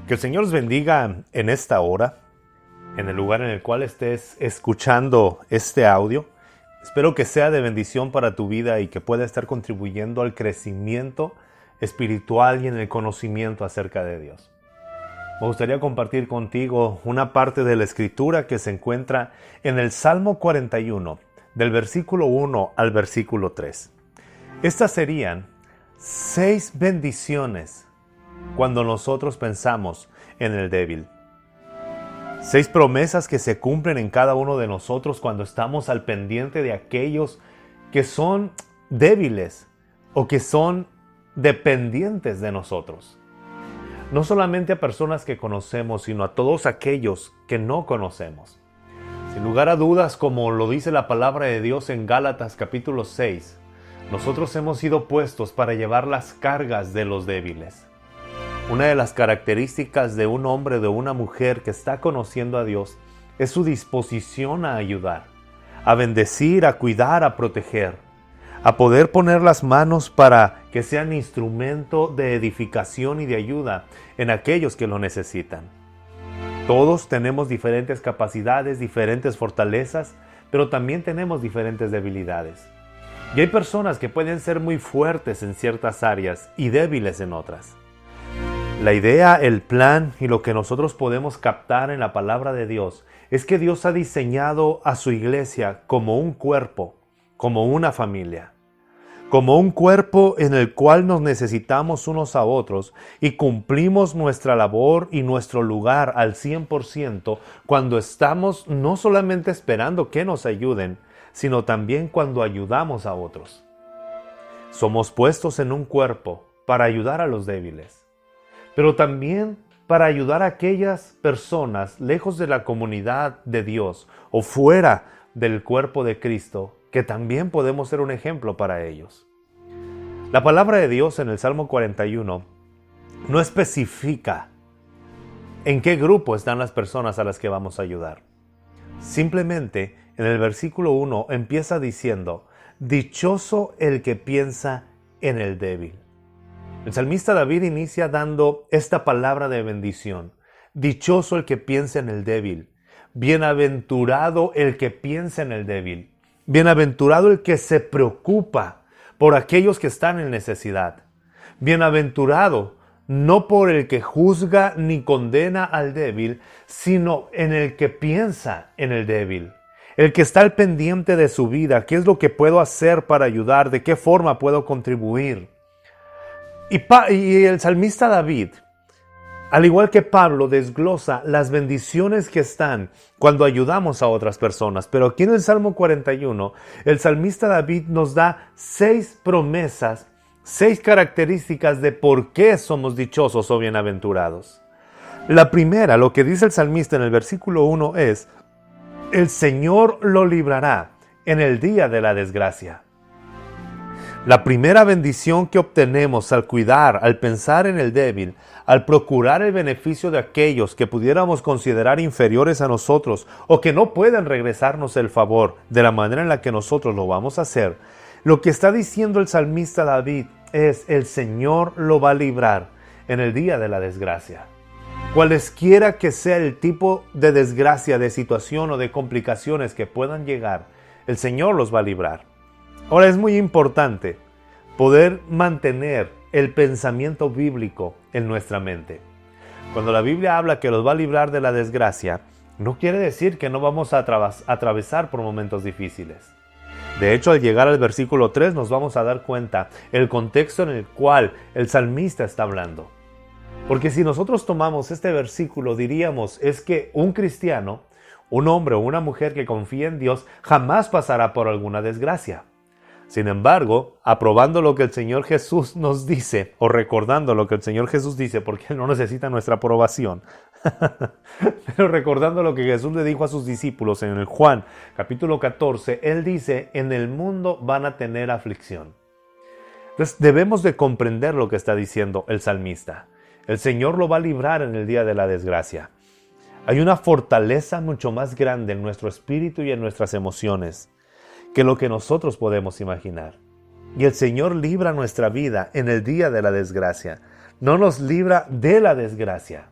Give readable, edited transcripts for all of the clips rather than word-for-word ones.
Que el Señor os bendiga en esta hora, en el lugar en el cual estés escuchando este audio. Espero que sea de bendición para tu vida y que pueda estar contribuyendo al crecimiento espiritual y en el conocimiento acerca de Dios. Me gustaría compartir contigo una parte de la Escritura que se encuentra en el Salmo 41, del versículo 1 al versículo 3. Estas serían 6 bendiciones cuando nosotros pensamos en el débil. 6 promesas que se cumplen en cada uno de nosotros cuando estamos al pendiente de aquellos que son débiles o que son dependientes de nosotros. No solamente a personas que conocemos, sino a todos aquellos que no conocemos. Sin lugar a dudas, como lo dice la palabra de Dios en Gálatas capítulo 6, nosotros hemos sido puestos para llevar las cargas de los débiles. Una de las características de un hombre o de una mujer que está conociendo a Dios es su disposición a ayudar, a bendecir, a cuidar, a proteger, a poder poner las manos para que sean instrumento de edificación y de ayuda en aquellos que lo necesitan. Todos tenemos diferentes capacidades, diferentes fortalezas, pero también tenemos diferentes debilidades. Y hay personas que pueden ser muy fuertes en ciertas áreas y débiles en otras. La idea, el plan y lo que nosotros podemos captar en la palabra de Dios es que Dios ha diseñado a su iglesia como un cuerpo, como una familia, como un cuerpo en el cual nos necesitamos unos a otros y cumplimos nuestra labor y nuestro lugar al 100% cuando estamos no solamente esperando que nos ayuden, sino también cuando ayudamos a otros. Somos puestos en un cuerpo para ayudar a los débiles, pero también para ayudar a aquellas personas lejos de la comunidad de Dios o fuera del cuerpo de Cristo, que también podemos ser un ejemplo para ellos. La palabra de Dios en el Salmo 41 no especifica en qué grupo están las personas a las que vamos a ayudar. Simplemente en el versículo 1 empieza diciendo: dichoso el que piensa en el débil. El salmista David inicia dando esta palabra de bendición. Dichoso el que piensa en el débil. Bienaventurado el que piensa en el débil. Bienaventurado el que se preocupa por aquellos que están en necesidad. Bienaventurado no por el que juzga ni condena al débil, sino en el que piensa en el débil. El que está al pendiente de su vida, qué es lo que puedo hacer para ayudar, de qué forma puedo contribuir. Y el salmista David, al igual que Pablo, desglosa las bendiciones que están cuando ayudamos a otras personas. Pero aquí en el Salmo 41, el salmista David nos da 6 promesas, 6 características de por qué somos dichosos o bienaventurados. La primera, lo que dice el salmista en el versículo 1 es: el Señor lo librará en el día de la desgracia. La primera bendición que obtenemos al cuidar, al pensar en el débil, al procurar el beneficio de aquellos que pudiéramos considerar inferiores a nosotros o que no pueden regresarnos el favor de la manera en la que nosotros lo vamos a hacer, lo que está diciendo el salmista David es: el Señor lo va a librar en el día de la desgracia. Cualesquiera que sea el tipo de desgracia, de situación o de complicaciones que puedan llegar, el Señor los va a librar. Ahora, es muy importante poder mantener el pensamiento bíblico en nuestra mente. Cuando la Biblia habla que los va a librar de la desgracia, no quiere decir que no vamos a atravesar por momentos difíciles. De hecho, al llegar al versículo 3 nos vamos a dar cuenta el contexto en el cual el salmista está hablando. Porque si nosotros tomamos este versículo, diríamos es que un cristiano, un hombre o una mujer que confía en Dios, jamás pasará por alguna desgracia. Sin embargo, aprobando lo que el Señor Jesús nos dice, o recordando lo que el Señor Jesús dice, porque Él no necesita nuestra aprobación, pero recordando lo que Jesús le dijo a sus discípulos en el Juan capítulo 14, Él dice: en el mundo van a tener aflicción. Entonces debemos de comprender lo que está diciendo el salmista. El Señor lo va a librar en el día de la desgracia. Hay una fortaleza mucho más grande en nuestro espíritu y en nuestras emociones que lo que nosotros podemos imaginar. Y el Señor libra nuestra vida en el día de la desgracia. No nos libra de la desgracia.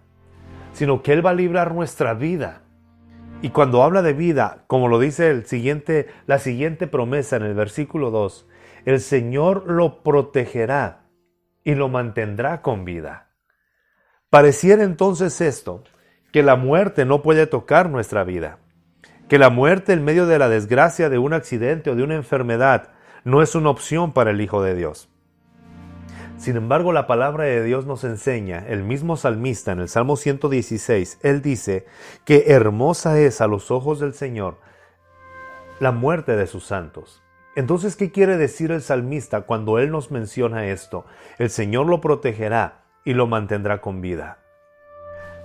sino que Él va a librar nuestra vida. Y cuando habla de vida, como lo dice la siguiente promesa en el versículo 2, el Señor lo protegerá y lo mantendrá con vida. Pareciera entonces esto, que la muerte no puede tocar nuestra vida, que la muerte en medio de la desgracia de un accidente o de una enfermedad no es una opción para el Hijo de Dios. Sin embargo, la palabra de Dios nos enseña, el mismo salmista en el Salmo 116, él dice que hermosa es a los ojos del Señor la muerte de sus santos. Entonces, ¿qué quiere decir el salmista cuando él nos menciona esto? El Señor lo protegerá y lo mantendrá con vida.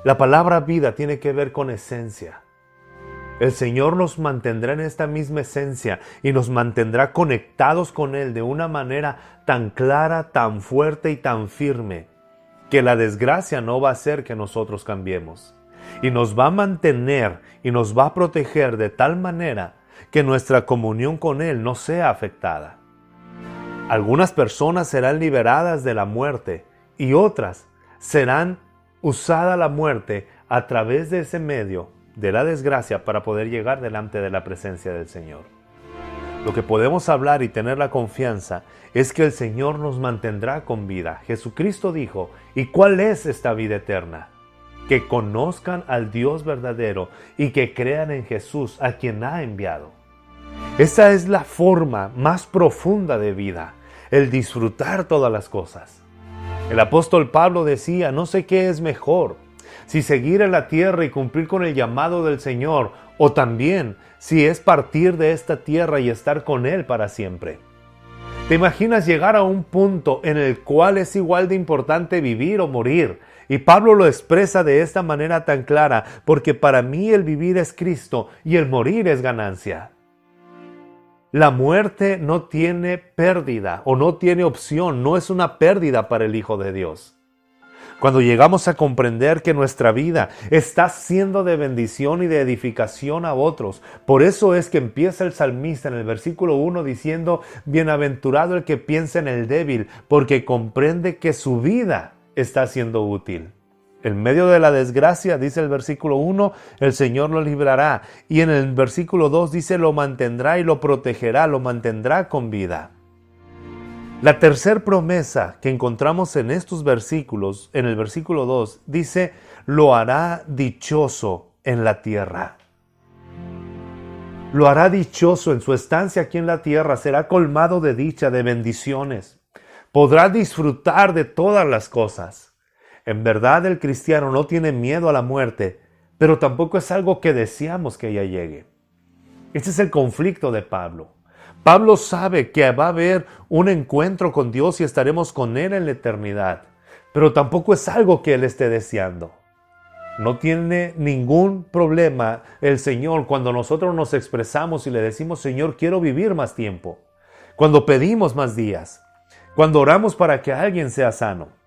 La palabra vida tiene que ver con esencia. El Señor nos mantendrá en esta misma esencia y nos mantendrá conectados con Él de una manera tan clara, tan fuerte y tan firme, que la desgracia no va a hacer que nosotros cambiemos. Y nos va a mantener y nos va a proteger de tal manera que nuestra comunión con Él no sea afectada. Algunas personas serán liberadas de la muerte y otras serán usada la muerte a través de ese medio de la desgracia para poder llegar delante de la presencia del Señor. Lo que podemos hablar y tener la confianza es que el Señor nos mantendrá con vida. Jesucristo dijo, ¿y cuál es esta vida eterna? Que conozcan al Dios verdadero y que crean en Jesús, a quien ha enviado. Esa es la forma más profunda de vida, el disfrutar todas las cosas. El apóstol Pablo decía, no sé qué es mejor, si seguir en la tierra y cumplir con el llamado del Señor, o también si es partir de esta tierra y estar con Él para siempre. ¿Te imaginas llegar a un punto en el cual es igual de importante vivir o morir? Y Pablo lo expresa de esta manera tan clara, porque para mí el vivir es Cristo y el morir es ganancia. La muerte no tiene pérdida o no tiene opción, no es una pérdida para el Hijo de Dios. Cuando llegamos a comprender que nuestra vida está siendo de bendición y de edificación a otros, por eso es que empieza el salmista en el versículo 1 diciendo, bienaventurado el que piensa en el débil, porque comprende que su vida está siendo útil. En medio de la desgracia, dice el versículo 1, el Señor lo librará. Y en el versículo 2 dice, lo mantendrá y lo protegerá, lo mantendrá con vida. La tercera promesa que encontramos en estos versículos, en el versículo 2, dice, lo hará dichoso en la tierra. Lo hará dichoso en su estancia aquí en la tierra, será colmado de dicha, de bendiciones. Podrá disfrutar de todas las cosas. En verdad el cristiano no tiene miedo a la muerte, pero tampoco es algo que deseamos que ella llegue. Este es el conflicto de Pablo. Pablo sabe que va a haber un encuentro con Dios y estaremos con Él en la eternidad, pero tampoco es algo que Él esté deseando. No tiene ningún problema el Señor cuando nosotros nos expresamos y le decimos, Señor, quiero vivir más tiempo. Cuando pedimos más días. Cuando oramos para que alguien sea sano.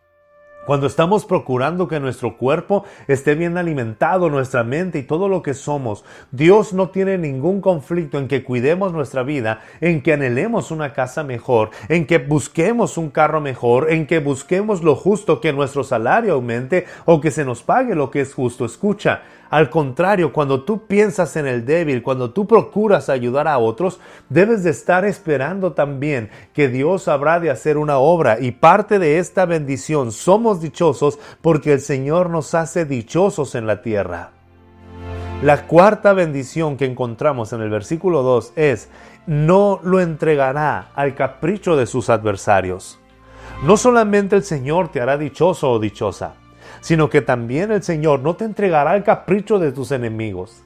Cuando estamos procurando que nuestro cuerpo esté bien alimentado, nuestra mente y todo lo que somos, Dios no tiene ningún conflicto en que cuidemos nuestra vida, en que anhelemos una casa mejor, en que busquemos un carro mejor, en que busquemos lo justo, que nuestro salario aumente o que se nos pague lo que es justo. Escucha, al contrario, cuando tú piensas en el débil, cuando tú procuras ayudar a otros, debes de estar esperando también que Dios habrá de hacer una obra y parte de esta bendición somos dichosos porque el Señor nos hace dichosos en la tierra. La cuarta bendición que encontramos en el versículo 2 es, no lo entregará al capricho de sus adversarios. No solamente el Señor te hará dichoso o dichosa, sino que también el Señor no te entregará al capricho de tus enemigos.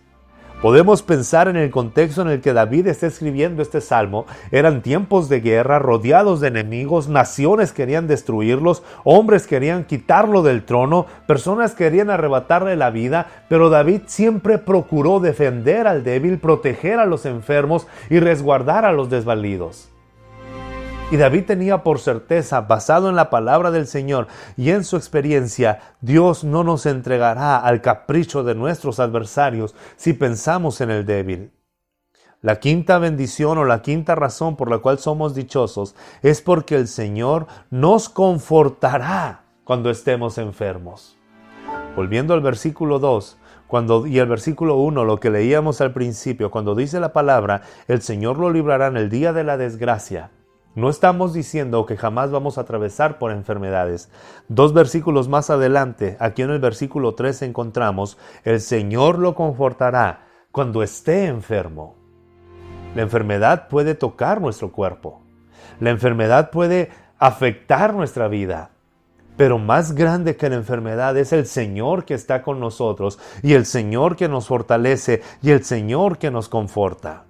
Podemos pensar en el contexto en el que David está escribiendo este salmo. Eran tiempos de guerra, rodeados de enemigos, naciones querían destruirlos, hombres querían quitarlo del trono, personas querían arrebatarle la vida, pero David siempre procuró defender al débil, proteger a los enfermos y resguardar a los desvalidos. Y David tenía por certeza, basado en la palabra del Señor y en su experiencia, Dios no nos entregará al capricho de nuestros adversarios si pensamos en el débil. La quinta bendición o la quinta razón por la cual somos dichosos es porque el Señor nos confortará cuando estemos enfermos. Volviendo al versículo 2 y el versículo 1, lo que leíamos al principio, cuando dice la palabra, el Señor lo librará en el día de la desgracia. No estamos diciendo que jamás vamos a atravesar por enfermedades. 2 versículos más adelante, aquí en el versículo 3 encontramos, el Señor lo confortará cuando esté enfermo. La enfermedad puede tocar nuestro cuerpo. La enfermedad puede afectar nuestra vida. Pero más grande que la enfermedad es el Señor que está con nosotros y el Señor que nos fortalece y el Señor que nos conforta.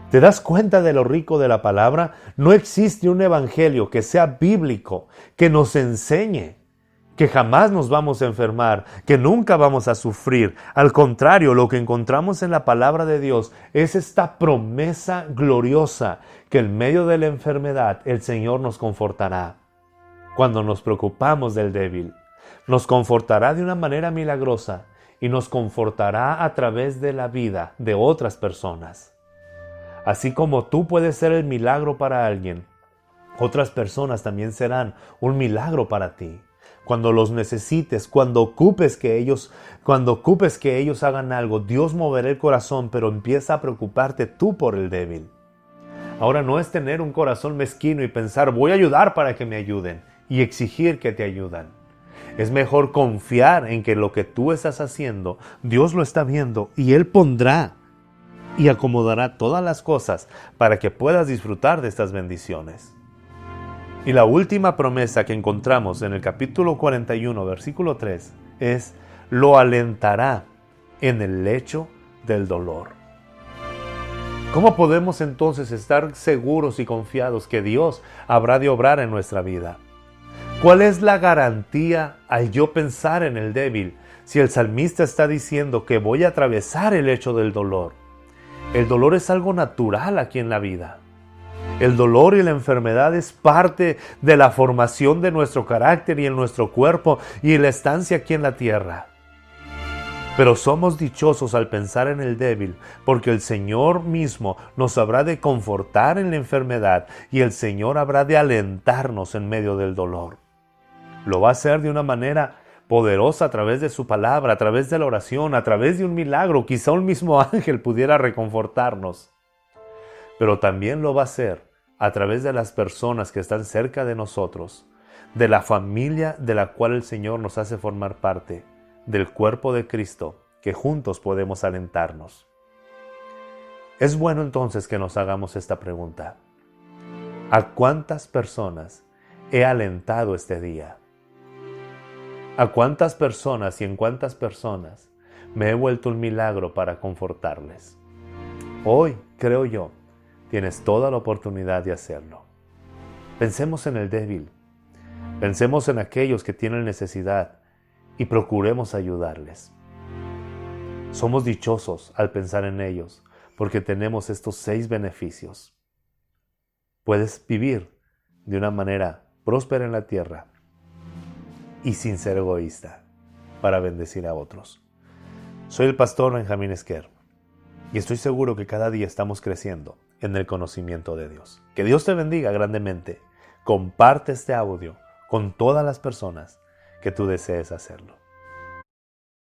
¿Te das cuenta de lo rico de la palabra? No existe un evangelio que sea bíblico, que nos enseñe que jamás nos vamos a enfermar, que nunca vamos a sufrir. Al contrario, lo que encontramos en la palabra de Dios es esta promesa gloriosa que en medio de la enfermedad el Señor nos confortará. Cuando nos preocupamos del débil, nos confortará de una manera milagrosa y nos confortará a través de la vida de otras personas. Así como tú puedes ser el milagro para alguien, otras personas también serán un milagro para ti. Cuando los necesites, cuando ocupes que ellos hagan algo, Dios moverá el corazón, pero empieza a preocuparte tú por el débil. Ahora no es tener un corazón mezquino y pensar, voy a ayudar para que me ayuden, y exigir que te ayudan. Es mejor confiar en que lo que tú estás haciendo, Dios lo está viendo y Él pondrá y acomodará todas las cosas para que puedas disfrutar de estas bendiciones. Y la última promesa que encontramos en el capítulo 41, versículo 3, es, lo alentará en el lecho del dolor. ¿Cómo podemos entonces estar seguros y confiados que Dios habrá de obrar en nuestra vida? ¿Cuál es la garantía al yo pensar en el débil si el salmista está diciendo que voy a atravesar el lecho del dolor? El dolor es algo natural aquí en la vida. El dolor y la enfermedad es parte de la formación de nuestro carácter y en nuestro cuerpo y en la estancia aquí en la tierra. Pero somos dichosos al pensar en el débil, porque el Señor mismo nos habrá de confortar en la enfermedad y el Señor habrá de alentarnos en medio del dolor. Lo va a hacer de una manera poderosa a través de su palabra, a través de la oración, a través de un milagro. Quizá un mismo ángel pudiera reconfortarnos. Pero también lo va a hacer a través de las personas que están cerca de nosotros, de la familia de la cual el Señor nos hace formar parte, del cuerpo de Cristo, que juntos podemos alentarnos. Es bueno entonces que nos hagamos esta pregunta. ¿A cuántas personas he alentado este día? ¿A cuántas personas y en cuántas personas me he vuelto un milagro para confortarles? Hoy, creo yo, tienes toda la oportunidad de hacerlo. Pensemos en el débil. Pensemos en aquellos que tienen necesidad y procuremos ayudarles. Somos dichosos al pensar en ellos porque tenemos estos 6 beneficios. Puedes vivir de una manera próspera en la tierra y sin ser egoísta para bendecir a otros. Soy el pastor Benjamín Esquer y estoy seguro que cada día estamos creciendo en el conocimiento de Dios. Que Dios te bendiga grandemente. Comparte este audio con todas las personas que tú desees hacerlo.